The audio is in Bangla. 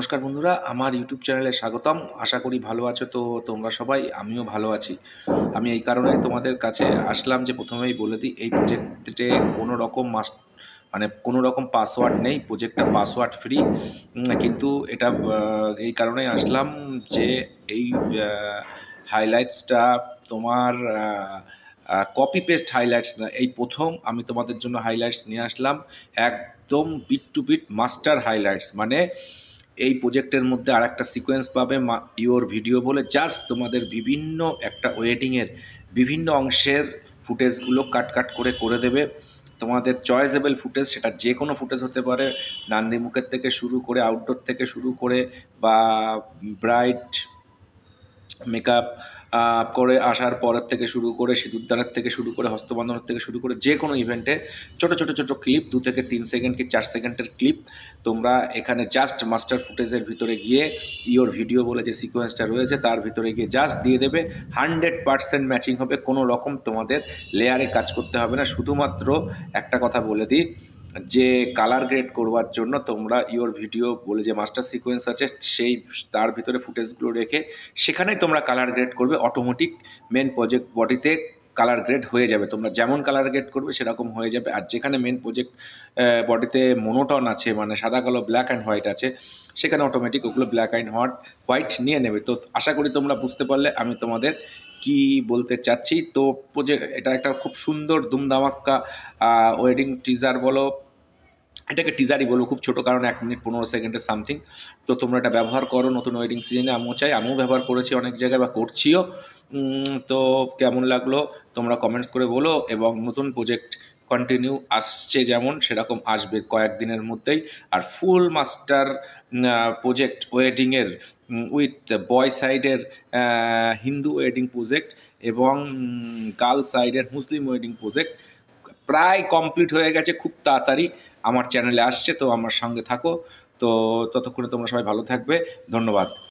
নমস্কার বন্ধুরা, আমার ইউটিউব চ্যানেলে স্বাগতম। আশা করি ভালো আছো তো তোমরা সবাই, আমিও ভালো আছি। আমি এই কারণেই তোমাদের কাছে আসলাম যে প্রথমেই বলে দিই, এই প্রজেক্টে কোনো রকম মানে কোনো রকম পাসওয়ার্ড নেই। প্রজেক্টটা পাসওয়ার্ড ফ্রি। কিন্তু এটা এই কারণেই আসলাম যে এই হাইলাইটসটা তোমার কপি পেস্ট হাইলাইটস না, এই প্রথম আমি তোমাদের জন্য হাইলাইটস নিয়ে আসলাম। একদম bit to bit master highlights, মানে এই প্রজেক্টের মধ্যে আর একটা সিকোয়েন্স পাবে ইওর ভিডিও বলে, জাস্ট তোমাদের বিভিন্ন একটা ওয়েটিংয়ের বিভিন্ন অংশের ফুটেজগুলো কাট করে করে দেবে। তোমাদের চয়েসেবল ফুটেজ, সেটা যে কোনো ফুটেজ হতে পারে, নান্দি মুখের থেকে শুরু করে, আউটডোর থেকে শুরু করে, বা ব্রাইট মেকআপ করে আসার পরের থেকে শুরু করে, সিঁদুরদানের থেকে শুরু করে, হস্তবন্ধনের থেকে শুরু করে, যে কোনো ইভেন্টে ছোটো ছোটো ছোটো ক্লিপ, 2 থেকে 3 সেকেন্ড কি 4 সেকেন্ডের ক্লিপ তোমরা এখানে জাস্ট মাস্টার ফুটেজের ভিতরে গিয়ে ইওর ভিডিও বলে যে সিকোয়েন্সটা রয়েছে তার ভিতরে গিয়ে জাস্ট দিয়ে দেবে। 100% ম্যাচিং হবে, কোনো রকম তোমাদের লেয়ারে কাজ করতে হবে না। শুধুমাত্র একটা কথা বলে দিই, যে কালার গ্রেড করবার জন্য তোমরা ইওর ভিডিও বলে যে মাস্টার সিকোয়েন্স আছে সেই তার ভিতরে ফুটেজগুলো রেখে সেখানেই তোমরা কালার গ্রেড করবে। অটোমেটিক মেন প্রজেক্ট বডিতে কালার গ্রেড হয়ে যাবে, তোমরা যেমন কালার গ্রেড করবে সেরকম হয়ে যাবে। আর যেখানে মেন প্রজেক্ট বডিতে মোনোটন আছে, মানে সাদা কালো ব্ল্যাক অ্যান্ড হোয়াইট আছে, সেখানে অটোমেটিক ওগুলো ব্ল্যাক অ্যান্ড হোয়াইট নিয়ে নেবে। তো আশা করি তোমরা বুঝতে পারলে আমি তোমাদের কি বলতে চাচ্ছি। তো এটা একটা খুব সুন্দর দুমদামাক্কা ওয়েডিং টিজার বলো, এটাকে টিজারই বলবো, খুব ছোটো, কারণ 1 মিনিট 15 সেকেন্ডের সামথিং। তো তোমরা এটা ব্যবহার করো নতুন ওয়েডিং সিজনে। আমিও ব্যবহার করেছি অনেক জায়গায় বা করছিও। তো কেমন লাগলো তোমরা কমেন্টস করে বলো, এবং নতুন প্রজেক্ট কন্টিনিউ আসছে যেমন সেরকম আসবে কয়েকদিনের মধ্যেই। আর ফুল মাস্টার প্রজেক্ট ওয়েডিংয়ের উইথ বয় সাইডের হিন্দু ওয়েডিং প্রজেক্ট এবং গার্ল সাইডের মুসলিম ওয়েডিং প্রজেক্ট প্রায় কমপ্লিট হয়ে গেছে, খুব তাড়াতাড়ি আমার চ্যানেলে আসছে। তো আমার সঙ্গে থাকো। তো ততক্ষণে তোমরা সবাই ভালো থাকবে। ধন্যবাদ।